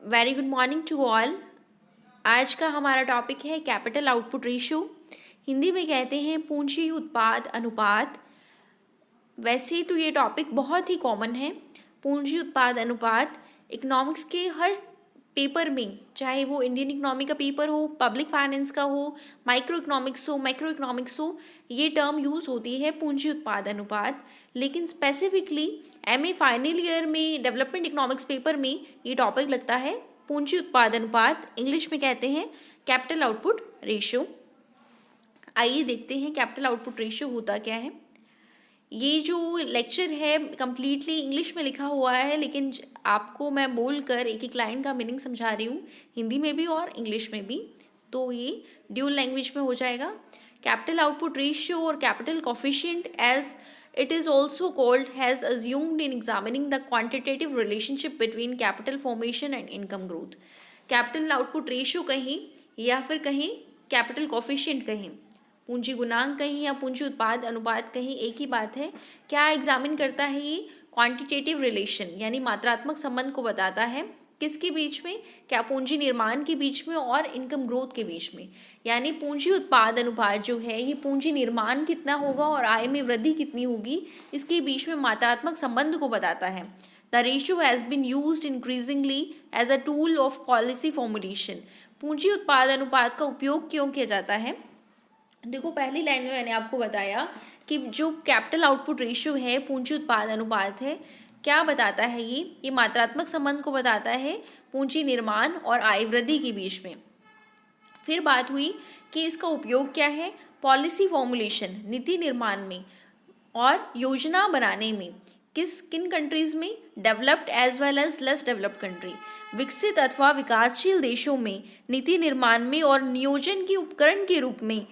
Very good morning to all. आज का हमारा टॉपिक है कैपिटल आउटपुट रेशियो। हिंदी में कहते हैं पूंजी उत्पाद अनुपात। वैसे तो ये टॉपिक बहुत ही कॉमन है। पूंजी उत्पाद अनुपात इकोनॉमिक्स के हर पेपर में, चाहे वो इंडियन इकोनॉमी का पेपर हो, पब्लिक फाइनेंस का हो, माइक्रो इकोनॉमिक्स हो, ये टर्म यूज़ होती है पूंजी उत्पाद अनुपात। लेकिन स्पेसिफिकली एमए फाइनल ईयर में डेवलपमेंट इकोनॉमिक्स पेपर में ये टॉपिक लगता है पूंजी उत्पाद अनुपात। इंग्लिश में कहते हैं कैपिटल आउटपुट रेशियो। आइए देखते हैं कैपिटल आउटपुट रेशियो होता क्या है। ये जो लेक्चर है कम्प्लीटली इंग्लिश में लिखा हुआ है, लेकिन आपको मैं बोलकर एक एक लाइन का मीनिंग समझा रही हूँ, हिंदी में भी और इंग्लिश में भी, तो ये ड्यूल लैंग्वेज में हो जाएगा। कैपिटल आउटपुट रेशियो और capital coefficient as it is also called has assumed in examining the quantitative relationship between capital formation and income growth। Capital output ratio कहीं या फिर कहीं कैपिटल कोफिशिएंट कहीं, पूंजी गुणांक कहीं या पूंजी उत्पाद अनुपात कहीं, एक ही बात है। क्या एग्जामिन करता है ये? क्वांटिटेटिव रिलेशन यानी मात्रात्मक संबंध को बताता है। किसके बीच में? क्या पूंजी निर्माण के बीच में और इनकम ग्रोथ के बीच में। यानी पूंजी उत्पाद अनुपात जो है ये पूंजी निर्माण कितना होगा और आय में वृद्धि कितनी होगी, इसके बीच में मात्रात्मक संबंध को बताता है। The ratio has been used increasingly as a tool of policy formulation. पूंजी उत्पाद अनुपात का उपयोग क्यों किया जाता है? देखो, पहली लाइन में मैंने आपको बताया कि जो कैपिटल आउटपुट रेशियो है, पूंजी उत्पाद अनुपात है, क्या बताता है ये मात्रात्मक संबंध को बताता है पूंजी निर्माण और आय वृद्धि के बीच में। फिर बात हुई कि इसका उपयोग क्या है? पॉलिसी फॉर्मुलेशन, नीति निर्माण में और योजना बनाने में। किन कंट्रीज में? Developed as well as less developed country, विकसित अथवा विकासशील देशों में नीति निर्माण में और नियोजन के उपकरण के रूप में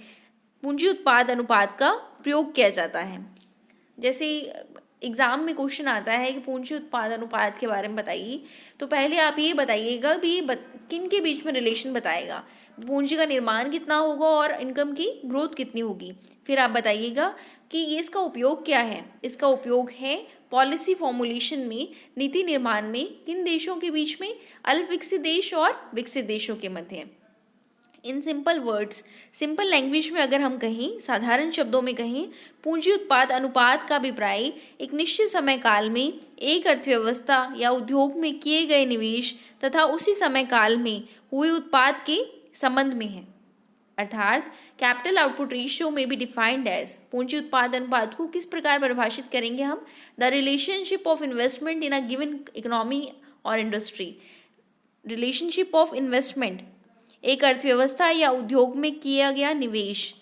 पूंजी उत्पाद अनुपात का प्रयोग किया जाता है। जैसे एग्जाम में क्वेश्चन आता है कि पूंजी उत्पाद अनुपात के बारे में बताइए, तो पहले आप ये बताइएगा भी किन के बीच में रिलेशन बताएगा, पूंजी का निर्माण कितना होगा और इनकम की ग्रोथ कितनी होगी। फिर आप बताइएगा कि ये इसका उपयोग क्या है। इसका उपयोग है पॉलिसी फॉर्मुलेशन में, नीति निर्माण में। किन देशों के बीच में? अल्प विकसित देश और विकसित देशों के मध्य। इन सिंपल वर्ड्स, सिंपल लैंग्वेज में अगर हम कहें, साधारण शब्दों में कहें, पूंजी उत्पाद अनुपात का अभिप्राय एक निश्चित समय काल में एक अर्थव्यवस्था या उद्योग में किए गए निवेश तथा उसी समय काल में हुए उत्पाद के संबंध में है। अर्थात कैपिटल आउटपुट रेशियो में भी डिफाइंड एज, पूंजी उत्पाद अनुपात को किस प्रकार परिभाषित करेंगे हम? The relationship of investment in a given economy और इंडस्ट्री। रिलेशनशिप ऑफ इन्वेस्टमेंट, एक अर्थव्यवस्था या उद्योग में किया गया निवेश,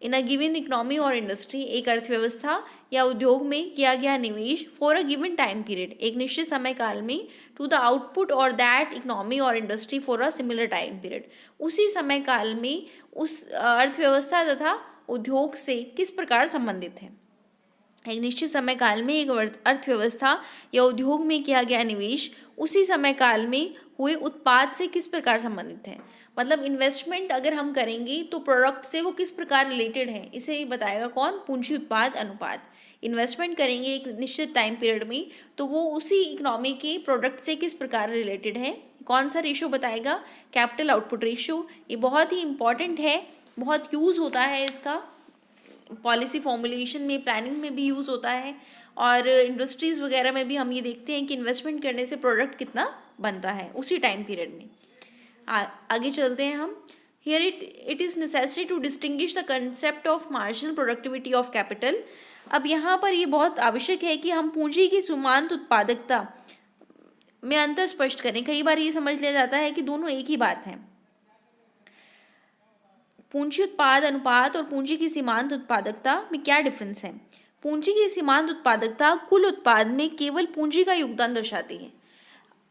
इन अ गिवन इकोनॉमी और इंडस्ट्री, एक अर्थव्यवस्था या उद्योग में किया गया निवेश for a given time period, एक निश्चित समय काल में, टू द आउटपुट और दैट इकोनॉमी और industry for a similar time period, उसी समय काल में उस अर्थव्यवस्था तथा उद्योग से किस प्रकार संबंधित है। एक निश्चित समय काल में एक अर्थव्यवस्था या उद्योग में किया गया निवेश उसी समय काल में हुए उत्पाद से किस प्रकार संबंधित है। मतलब इन्वेस्टमेंट अगर हम करेंगे तो प्रोडक्ट से वो किस प्रकार रिलेटेड है, इसे बताएगा कौन? पूंजी उत्पाद अनुपात। इन्वेस्टमेंट करेंगे एक निश्चित टाइम पीरियड में तो वो उसी इकोनॉमी के प्रोडक्ट से किस प्रकार रिलेटेड है, कौन सा रेशियो बताएगा? Capital output ratio. ये बहुत ही इंपॉर्टेंट है, बहुत यूज़ होता है इसका, पॉलिसी फॉर्मुलेशन में, प्लानिंग में भी यूज़ होता है, और इंडस्ट्रीज़ वगैरह में भी हम ये देखते हैं कि इन्वेस्टमेंट करने से प्रोडक्ट कितना बनता है उसी टाइम पीरियड में। आगे चलते हैं हम। Here it is necessary to distinguish the concept of marginal productivity of capital. अब यहाँ पर ये बहुत आवश्यक है कि हम पूंजी की सीमांत उत्पादकता में अंतर स्पष्ट करें। कई बार ये समझ लिया जाता है कि दोनों एक ही बात है। पूंजी उत्पाद अनुपात और पूंजी की सीमांत उत्पादकता में क्या डिफरेंस है? पूंजी की सीमांत उत्पादकता कुल उत्पाद में केवल पूंजी का योगदान दर्शाती है।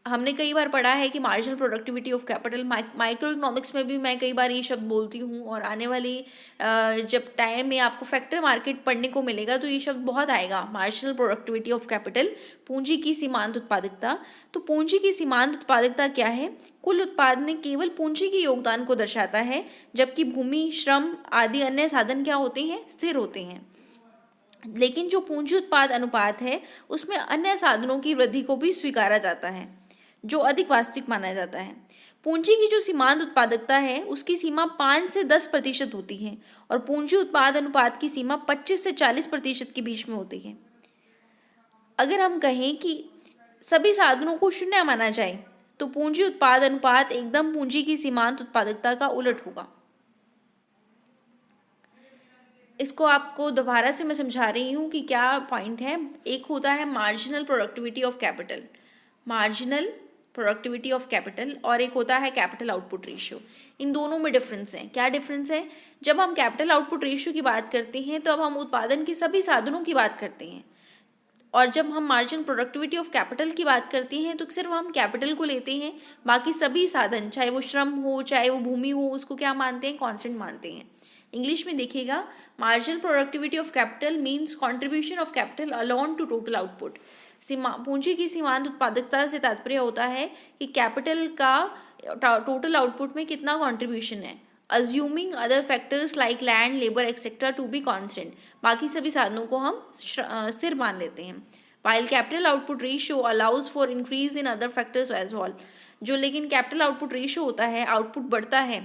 हमने कई बार पढ़ा है कि marginal productivity of capital, micro economics में भी मैं कई बार ये शब्द बोलती हूँ, और आने वाली जब टाइम में आपको फैक्टर मार्केट पढ़ने को मिलेगा तो ये शब्द बहुत आएगा, मार्जिनल प्रोडक्टिविटी ऑफ कैपिटल, पूंजी की सीमांत उत्पादकता। तो पूंजी की सीमांत उत्पादकता क्या है? कुल उत्पाद में केवल पूंजी के योगदान को दर्शाता है, जबकि भूमि, श्रम आदि अन्य साधन क्या होते हैं? स्थिर होते हैं। लेकिन जो पूंजी उत्पाद अनुपात है उसमें अन्य साधनों की वृद्धि को भी स्वीकारा जाता है। जो अधिक वास्तविक माना जाता है। पूंजी की जो सीमांत उत्पादकता है उसकी सीमा 5 से 10% होती है और पूंजी उत्पाद अनुपात की सीमा 25 से 40% के बीच में होती है। अगर हम कहें कि सभी साधनों को शून्य माना जाए तो पूंजी उत्पाद अनुपात एकदम पूंजी की सीमांत उत्पादकता का उलट होगा। इसको आपको दोबारा से मैं समझा रही हूँ कि क्या पॉइंट है। एक होता है marginal productivity of capital, marginal productivity of capital, और एक होता है कैपिटल आउटपुट रेशियो। इन दोनों में डिफरेंस है। क्या डिफरेंस है? जब हम कैपिटल आउटपुट रेशियो की बात करते हैं तो अब हम उत्पादन के सभी साधनों की बात करते हैं, और जब हम मार्जिन प्रोडक्टिविटी ऑफ कैपिटल की बात करते हैं तो सिर्फ हम कैपिटल को लेते हैं, बाकी सभी साधन चाहे वो श्रम हो चाहे वो भूमि हो उसको क्या मानते हैं? कांस्टेंट मानते हैं। इंग्लिश में देखिएगा, marginal productivity of capital means contribution of capital alone to total output. पूंजी की सीमांत उत्पादकता से तात्पर्य होता है कि कैपिटल का टोटल आउटपुट में कितना कॉन्ट्रीब्यूशन है, assuming other factors like land, labour etcetera to be constant. बाकी सभी साधनों को हम स्थिर मान लेते हैं। While capital output ratio allows for increase in other factors as well. जो लेकिन कैपिटल आउटपुट रेशियो होता है, आउटपुट बढ़ता है,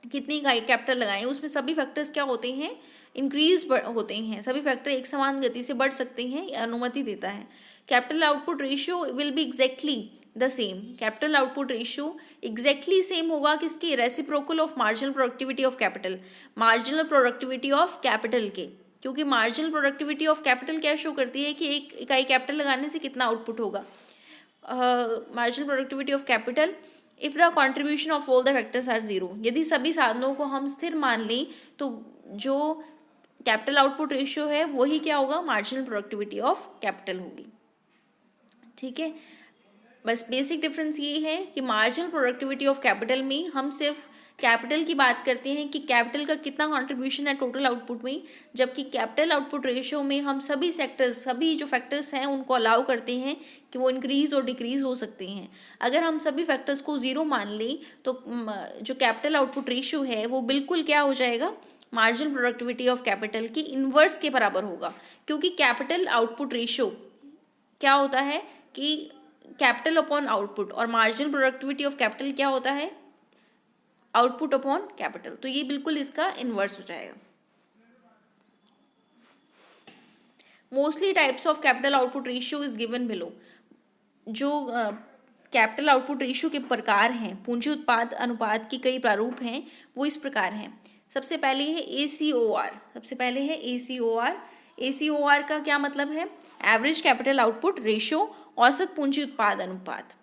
कितनी इकाई कैपिटल लगाएं, उसमें सभी फैक्टर्स क्या होते हैं? इंक्रीज होते हैं। सभी फैक्टर एक समान गति से बढ़ सकते हैं, अनुमति देता है। Capital output ratio will be exactly the same. Capital output ratio exactly same होगा किसके? Reciprocal of marginal productivity of capital, marginal productivity of capital के। क्योंकि मार्जिनल प्रोडक्टिविटी ऑफ कैपिटल क्या शो करती है कि एक इकाई कैपिटल लगाने से कितना आउटपुट होगा। Marginal productivity of capital if the contribution of all the factors are zero. यदि सभी साधनों को हम स्थिर मान लें तो जो कैपिटल आउटपुट रेशियो है वही क्या होगा? मार्जिनल प्रोडक्टिविटी ऑफ कैपिटल होगी। ठीक है, बस बेसिक डिफरेंस ये है कि मार्जिनल प्रोडक्टिविटी ऑफ कैपिटल में हम सिर्फ कैपिटल की बात करते हैं कि कैपिटल का कितना कंट्रीब्यूशन है टोटल आउटपुट में, जबकि कैपिटल आउटपुट रेशियो में हम सभी सेक्टर्स, सभी जो फैक्टर्स हैं उनको अलाउ करते हैं कि वो इंक्रीज और डिक्रीज हो सकते हैं। अगर हम सभी फैक्टर्स को जीरो मान लें तो जो कैपिटल आउटपुट रेशियो है वो बिल्कुल क्या हो जाएगा? मार्जिनल प्रोडक्टिविटी ऑफ कैपिटल की इन्वर्स के बराबर होगा। क्योंकि कैपिटल आउटपुट रेशियो क्या होता है कि कैपिटल अपॉन आउटपुट, और मार्जिनल प्रोडक्टिविटी ऑफ कैपिटल क्या होता है? Output upon capital. तो ये बिल्कुल इसका इन्वर्स हो जाएगा। Mostly types of capital output ratio is given below. जो कैपिटल आउटपुट रेशियो के प्रकार हैं, पूंजी उत्पाद अनुपात के कई प्रारूप हैं, वो इस प्रकार हैं। सबसे पहले है ACOR। सबसे पहले है ACOR। ACOR का क्या मतलब है? एवरेज कैपिटल आउटपुट रेशियो, औसत पूंजी उत्पाद अनुपात।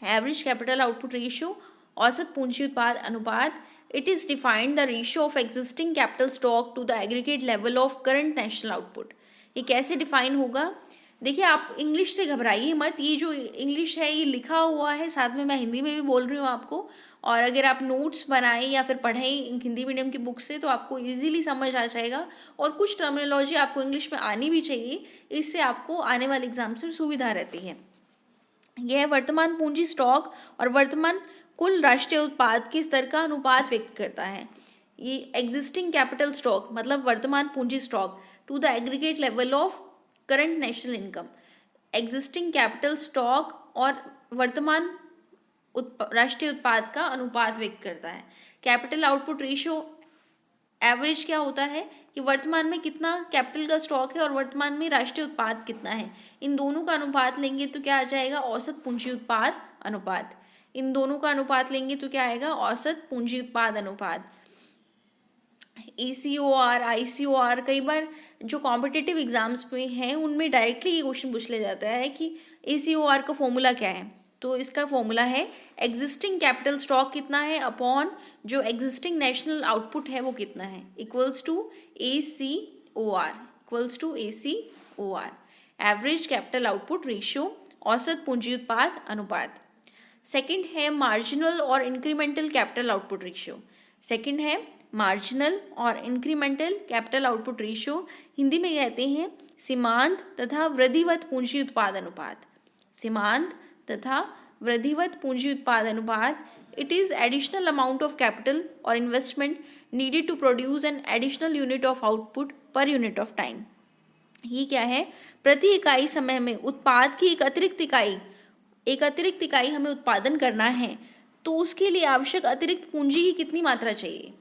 एवरेज कैपिटल आउटपुट रेशियो, औसत पूंजी उत्पाद अनुपात। It is defined the ratio of existing capital stock to the aggregate level of current national output. ये कैसे डिफाइन होगा? देखिए, आप इंग्लिश से घबराइए मत। ये जो इंग्लिश है ये लिखा हुआ है, साथ में मैं हिंदी में भी बोल रही हूँ आपको, और अगर आप नोट्स बनाएं या फिर पढ़ें हिंदी मीडियम की बुक से तो आपको इजीली समझ आ जाएगा। और कुछ टर्मिनोलॉजी आपको इंग्लिश में आनी भी चाहिए, इससे आपको आने वाले एग्जाम्स में सुविधा रहती है। यह वर्तमान पूंजी स्टॉक और वर्तमान कुल राष्ट्रीय उत्पाद के स्तर का अनुपात व्यक्त करता है। ये एग्जिस्टिंग कैपिटल स्टॉक मतलब वर्तमान पूंजी stock to the aggregate level of current national income. Existing capital stock और वर्तमान राष्ट्रीय उत्पाद का अनुपात व्यक्त करता है। कैपिटल आउटपुट रेशियो एवरेज क्या होता है कि वर्तमान में कितना कैपिटल का स्टॉक है और वर्तमान में राष्ट्रीय उत्पाद कितना है, इन दोनों का अनुपात लेंगे तो क्या आ जाएगा? औसत पूंजी उत्पाद अनुपात। इन दोनों का अनुपात लेंगे तो क्या आएगा? औसत पूंजी उत्पाद अनुपात। ACOR, ICOR कई बार जो कॉम्पिटिटिव एग्जाम्स में हैं उनमें डायरेक्टली ये क्वेश्चन पूछ लिया जाता है कि ACOR का फॉर्मूला क्या है। तो इसका फॉर्मूला है एग्जिस्टिंग कैपिटल स्टॉक कितना है अपॉन जो एग्जिस्टिंग नेशनल आउटपुट है वो कितना है, equals to ACOR, equals to ACOR, average capital output ratio, औसत पूंजी उत्पाद अनुपात। सेकंड है मार्जिनल और incremental capital output ratio. Second है मार्जिनल और incremental capital output ratio, Hindi में कहते हैं सीमांत तथा वृद्धिवत पूंजी उत्पाद अनुपात। सीमांत तथा वृद्धिवत पूंजी उत्पाद अनुपात। It is additional amount of capital और investment needed to produce an additional unit of output per unit of time. ये क्या है? प्रति इकाई समय में उत्पाद की एक अतिरिक्त इकाई, एक अतिरिक्त इकाई हमें उत्पादन करना है तो उसके लिए आवश्यक अतिरिक्त पूंजी की कितनी मात्रा चाहिए।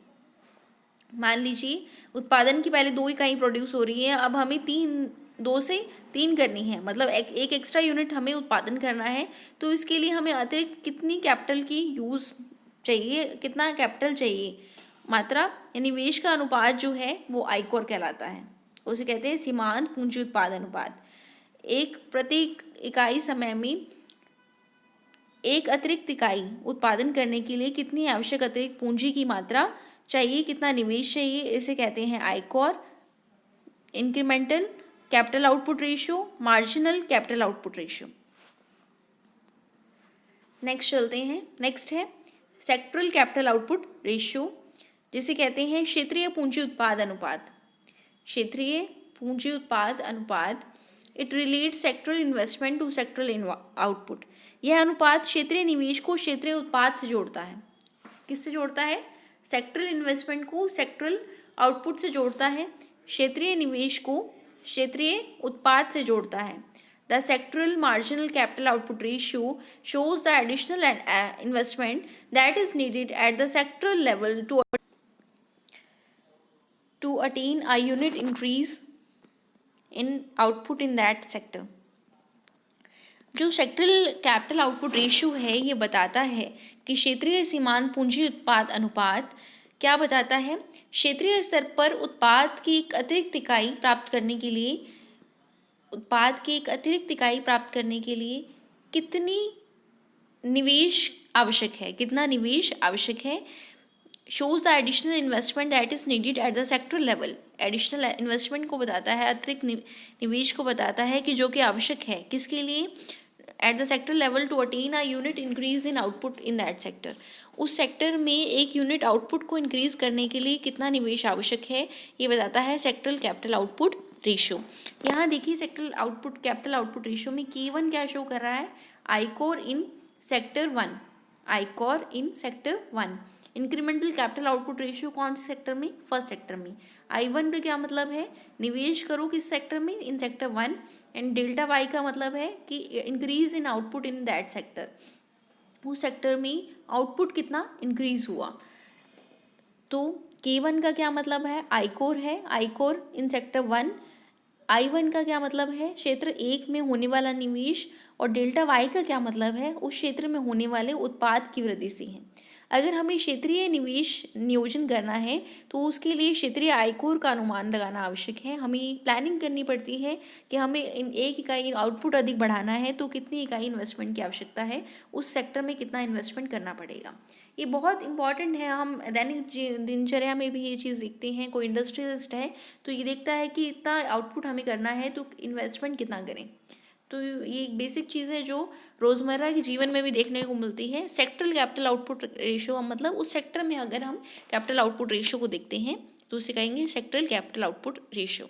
मान लीजिए उत्पादन की पहले 2 इकाई प्रोड्यूस हो रही है, अब हमें 2 से 3 करनी है, मतलब एक एक्स्ट्रा यूनिट हमें उत्पादन करना है, तो इसके लिए हमें अतिरिक्त कितनी कैपिटल की यूज़ चाहिए, कितना कैपिटल चाहिए, मात्रा या निवेश का अनुपात जो है वो आइकोर कहलाता है। उसे कहते हैं सीमांत पूंजी उत्पाद अनुपात। एक प्रति इकाई समय में एक अतिरिक्त इकाई उत्पादन करने के लिए कितनी आवश्यक अतिरिक्त पूंजी की मात्रा चाहिए, कितना निवेश चाहिए, इसे कहते हैं ICOR. Incremental capital output ratio, marginal capital output ratio. Next चलते हैं, नेक्स्ट है सेक्टरल कैपिटल आउटपुट रेशियो, जिसे कहते हैं क्षेत्रीय पूंजी उत्पाद अनुपात। क्षेत्रीय पूंजी उत्पाद अनुपात, it relates sectoral investment to sectoral output. यह अनुपात क्षेत्रीय निवेश को क्षेत्रीय उत्पाद से जोड़ता है। किससे जोड़ता है? सेक्टरल इन्वेस्टमेंट को सेक्टरल आउटपुट से जोड़ता है, क्षेत्रीय निवेश को क्षेत्रीय उत्पाद से जोड़ता है। The sectoral marginal capital output ratio shows the additional investment that is needed at the sectoral level to attain a unit increase in output in that sector। जो सेक्टरल कैपिटल आउटपुट रेशियो है ये बताता है कि क्षेत्रीय सीमांत पूंजी उत्पाद अनुपात क्या बताता है, क्षेत्रीय स्तर पर उत्पाद की एक अतिरिक्त इकाई प्राप्त करने के लिए, उत्पाद की एक अतिरिक्त इकाई प्राप्त करने के लिए कितनी निवेश आवश्यक है, कितना निवेश आवश्यक है। Shows the additional investment that is needed eight the sector level. Additional investment को बताता है, अतिरिक्त निवेश को बताता है कि जो कि आवश्यक है किसके लिए, at the sector level to attain a unit increase in output in that sector. उस सेक्टर में एक यूनिट आउटपुट को इंक्रीज करने के लिए कितना निवेश आवश्यक है, ये बताता है सेक्टरल कैपिटल आउटपुट रेशियो। यहाँ देखिए sectoral output capital output ratio में K1 क्या शो कर रहा है, ICOR in sector 1, ICOR in sector 1। Incremental capital output ratio कौन से सेक्टर में, फर्स्ट सेक्टर में। I1 का क्या मतलब है, निवेश करो किस सेक्टर में, इन सेक्टर 1। एंड डेल्टा वाई का मतलब है कि increase in output in that sector, उस सेक्टर में आउटपुट कितना इंक्रीज हुआ। तो K1 का क्या मतलब है, आइकोर है, आइकोर इन सेक्टर 1। I1 का क्या मतलब है, क्षेत्र 1 में होने वाला निवेश, और डेल्टा वाई का क्या मतलब है, उस क्षेत्र में होने वाले उत्पाद की वृद्धि से है। अगर हमें क्षेत्रीय निवेश नियोजन करना है तो उसके लिए क्षेत्रीय आयकोर का अनुमान लगाना आवश्यक है। हमें प्लानिंग करनी पड़ती है कि हमें इन एक इकाई आउटपुट अधिक बढ़ाना है तो कितनी इकाई इन्वेस्टमेंट की आवश्यकता है, उस सेक्टर में कितना इन्वेस्टमेंट करना पड़ेगा। ये बहुत इंपॉर्टेंट है। हम दैनिक दिनचर्या में भी ये चीज़ देखते हैं। कोई इंडस्ट्रियलिस्ट है तो ये देखता है कि इतना आउटपुट हमें करना है तो इन्वेस्टमेंट कितना करें। तो ये एक बेसिक चीज़ है जो रोज़मर्रा के जीवन में भी देखने को मिलती है। सेक्टरल कैपिटल आउटपुट रेशियो, मतलब उस सेक्टर में अगर हम कैपिटल आउटपुट रेशियो को देखते हैं तो उसे कहेंगे sectoral capital output ratio.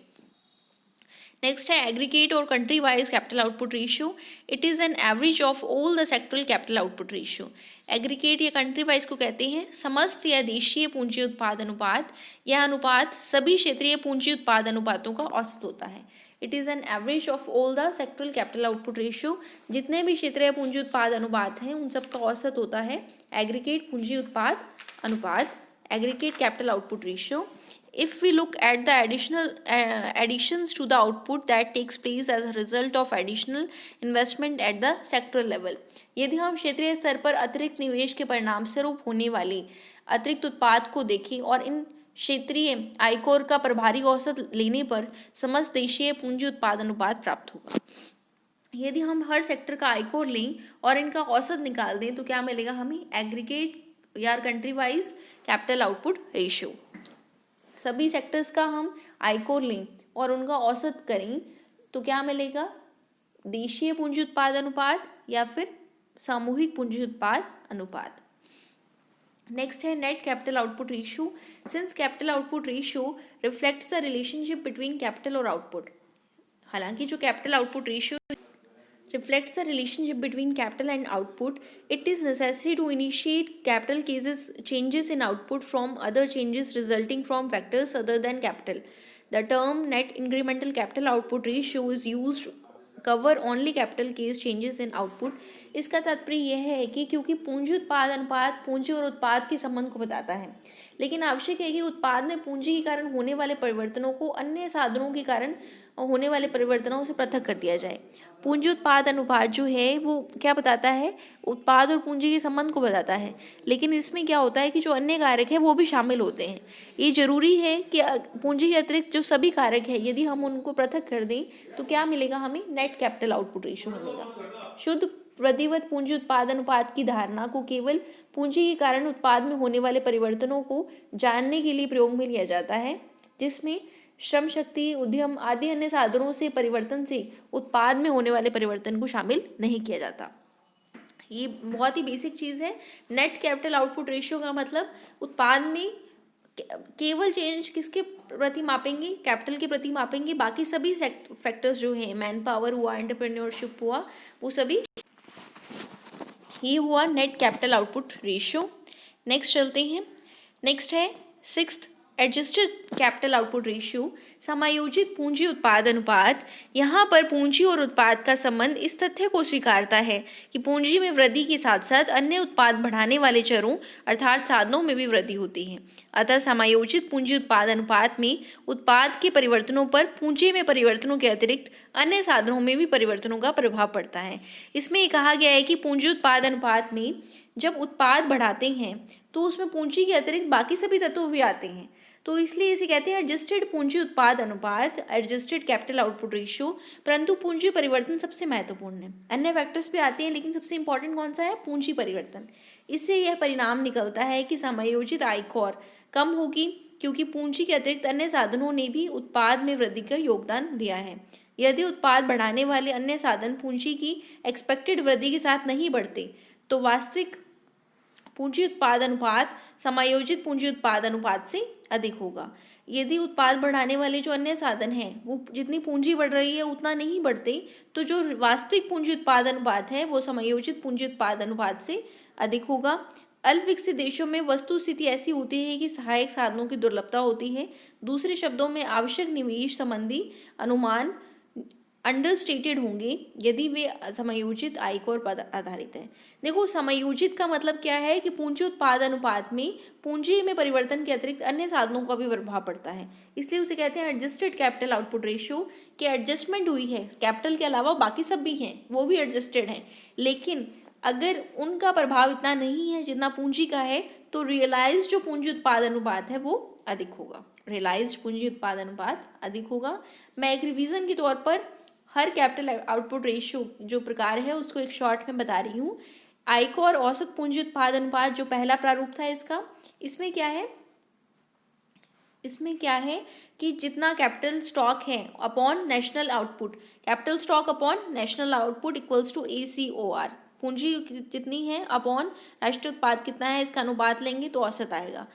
Next है एग्रीगेट और country wise capital output ratio. It is an average of all the sectoral capital output ratio. Aggregate या कंट्री वाइज को कहते हैं समस्त या देशीय पूंजी उत्पाद अनुपात। यह अनुपात सभी क्षेत्रीय पूंजी उत्पाद अनुपातों का औसत होता है। It is an average of all the sectoral capital output ratio. जितने भी क्षेत्रीय पूंजी उत्पाद अनुपात हैं उन सब का औसत होता है एग्रीगेट पूंजी उत्पाद अनुपात, aggregate capital output ratio. If we look at the additions to the output that takes place as a result of additional investment at the sectoral level, यदि हम क्षेत्रीय स्तर पर अतिरिक्त निवेश के परिणाम स्वरूप होने वाले अतिरिक्त उत्पाद को देखें और इन क्षेत्रीय आयकोर का प्रभारी औसत लेने पर समस्त देशीय पूंजी उत्पाद अनुपात प्राप्त होगा। यदि हम हर सेक्टर का आयकोर लें और इनका औसत निकाल दें तो क्या मिलेगा हमें, एग्रीगेट या country wise capital output ratio. सभी सेक्टर्स का हम आयकोर लें और उनका औसत करें तो क्या मिलेगा, देशीय पूंजी उत्पाद अनुपात या फिर सामूहिक पूंजी उत्पाद अनुपात। नेक्स्ट है net capital output ratio. Since capital output ratio reflects the relationship between capital और आउटपुट। हालांकि जो capital output ratio reflects the relationship between capital and output, it is necessary to initiate capital cases changes in output from other changes resulting from factors other than capital. The term net incremental capital output ratio is used cover only capital case changes in output. इसका तात्पर्य यह है कि क्योंकि पूंजी उत्पाद अनुपात पूंजी और उत्पाद के संबंध को बताता है, लेकिन आवश्यक है कि उत्पाद में पूंजी के कारण होने वाले परिवर्तनों को अन्य साधनों के कारण होने वाले परिवर्तनों से पृथक कर दिया जाए। पूंजी उत्पाद अनुपात जो है वो क्या बताता है, उत्पाद और पूंजी के संबंध को बताता है, लेकिन इसमें क्या होता है कि जो अन्य कारक है वो भी शामिल होते हैं। ये जरूरी है कि पूंजी के अतिरिक्त जो सभी कारक है यदि हम उनको पृथक कर दें तो क्या मिलेगा, हमें नेट कैपिटल आउटपुट रेशियो मिलेगा। शुद्ध प्रतिवत पूंजी उत्पाद अनुपात की धारणा को केवल पूंजी के कारण उत्पाद में होने वाले परिवर्तनों को जानने के लिए प्रयोग में लिया जाता है, जिसमें श्रम शक्ति, उद्यम आदि अन्य साधनों से परिवर्तन से उत्पाद में होने वाले परिवर्तन को शामिल नहीं किया जाता। ये बहुत ही बेसिक चीज़ है। नेट कैपिटल आउटपुट रेशियो का मतलब उत्पाद में केवल चेंज किसके प्रति मापेंगे, कैपिटल के प्रति मापेंगे, बाकी सभी फैक्टर्स जो हैं, मैन पावर हुआ, एंटरप्रेन्योरशिप हुआ, वो सभी, ये हुआ net capital output ratio. Next चलते हैं। नेक्स्ट है sixth adjusted capital output ratio, समायोजित पूंजी उत्पाद अनुपात। यहाँ पर पूंजी और उत्पाद का संबंध इस तथ्य को स्वीकारता है कि पूंजी में वृद्धि के साथ साथ अन्य उत्पाद बढ़ाने वाले चरों अर्थात साधनों में भी वृद्धि होती है। अतः समायोजित पूंजी उत्पाद अनुपात में उत्पाद के परिवर्तनों पर पूंजी में परिवर्तनों के अतिरिक्त अन्य साधनों में भी परिवर्तनों का प्रभाव पड़ता है। इसमें ये कहा गया है कि पूंजी उत्पाद अनुपात में जब उत्पाद बढ़ाते हैं तो उसमें पूंजी के अतिरिक्त बाकी सभी तत्व भी आते हैं, तो इसलिए इसे कहते हैं एडजस्टेड पूंजी उत्पाद अनुपात, एडजस्टेड कैपिटल आउटपुट रेशियो। परंतु पूंजी परिवर्तन सबसे महत्वपूर्ण है, अन्य फैक्टर्स भी आते हैं लेकिन सबसे इंपॉर्टेंट कौन सा है, पूंजी परिवर्तन। इससे यह परिणाम निकलता है कि समायोजित आयकर कम होगी क्योंकि पूंजी के अतिरिक्त अन्य साधनों ने भी उत्पाद में वृद्धि का योगदान दिया है। यदि उत्पाद बढ़ाने वाले अन्य साधन पूंजी की एक्सपेक्टेड वृद्धि के साथ नहीं बढ़ते तो वास्तविक पूंजी उत्पाद अनुपात समायोजित पूंजी उत्पाद अनुपात से अधिक होगा। यदि उत्पाद बढ़ाने वाले जो अन्य साधन हैं वो जितनी पूंजी बढ़ रही है उतना नहीं बढ़ते तो जो वास्तविक पूंजी उत्पाद अनुपात है वो समायोजित पूंजी उत्पाद अनुपात से अधिक होगा। अल्प विकसित देशों में वस्तु स्थिति ऐसी होती है कि सहायक साधनों की दुर्लभता होती है। दूसरे शब्दों में आवश्यक निवेश संबंधी अनुमान अंडरस्टेटेड होंगे यदि वे समायोजित आयकर पर आधारित है। देखो, समायोजित का मतलब क्या है कि पूंजी उत्पाद अनुपात में पूंजी में परिवर्तन के अतिरिक्त अन्य साधनों का भी प्रभाव पड़ता है, इसलिए उसे कहते हैं एडजस्टेड कैपिटल आउटपुट रेशियो। कि एडजस्टमेंट हुई है, कैपिटल के अलावा बाकी सब भी हैं वो भी एडजस्टेड हैं, लेकिन अगर उनका प्रभाव इतना नहीं है जितना पूंजी का है तो रियलाइज जो पूंजी उत्पाद अनुपात है वो अधिक होगा, रियलाइज पूंजी उत्पाद अनुपात अधिक होगा। मैं एक रिवीजन के तौर पर हर कैपिटल आउटपुट रेशियो जो प्रकार है उसको एक शॉर्ट में बता रही हूँ। आयकर और औसत पूंजी उत्पाद अनुपात जो पहला प्रारूप था इसका, इसमें क्या है कि जितना कैपिटल स्टॉक है upon national output, capital stock upon national output equals to ACOR, पूंजी जितनी है अपॉन राष्ट्रीय उत्पाद कितना है इसका अनुपात लेंगे तो औसत आएगा।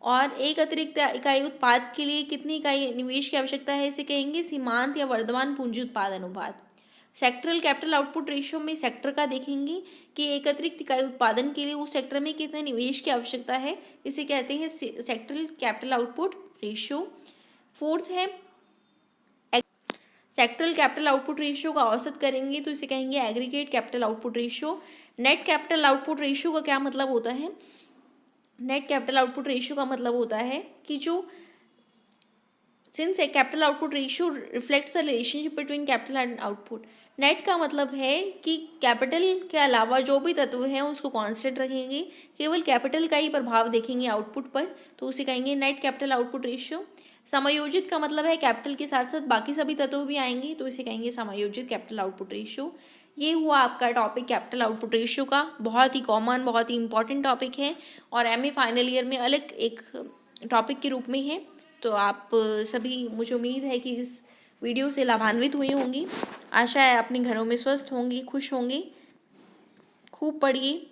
और एक अतिरिक्त इकाई उत्पाद के लिए कितनी इकाई निवेश की आवश्यकता है इसे कहेंगे सीमांत या वर्तमान पूंजी उत्पाद अनुपात। सेक्टरल कैपिटल आउटपुट रेशियो में सेक्टर का देखेंगे कि एक अतिरिक्त इकाई उत्पादन के लिए उस सेक्टर में कितने निवेश की आवश्यकता है, इसे कहते हैं sectoral capital output ratio. Fourth है सेक्टरल कैपिटल आउटपुट रेशियो का औसत करेंगे तो इसे कहेंगे aggregate capital output ratio. Net capital output ratio का क्या मतलब होता है, नेट कैपिटल आउटपुट रेशियो का मतलब होता है कि जो since A capital output ratio reflects the relationship between capital and output, net का मतलब है कि कैपिटल के अलावा जो भी तत्व हैं उसको कांस्टेंट रखेंगे, केवल कैपिटल का ही प्रभाव देखेंगे आउटपुट पर, तो उसे कहेंगे नेट कैपिटल आउटपुट रेशियो। समायोजित का मतलब है कैपिटल के साथ साथ बाकी सभी तत्व भी आएंगे तो इसे कहेंगे समायोजित कैपिटल आउटपुट रेशियो। ये हुआ आपका टॉपिक कैपिटल आउटपुट रेशियो का, बहुत ही कॉमन, बहुत ही इंपॉर्टेंट टॉपिक है और MA फाइनल ईयर में अलग एक टॉपिक के रूप में है। तो आप सभी, मुझे उम्मीद है कि इस वीडियो से लाभान्वित हुई होंगी। आशा है अपने घरों में स्वस्थ होंगी, खुश होंगी। खूब पढ़िए,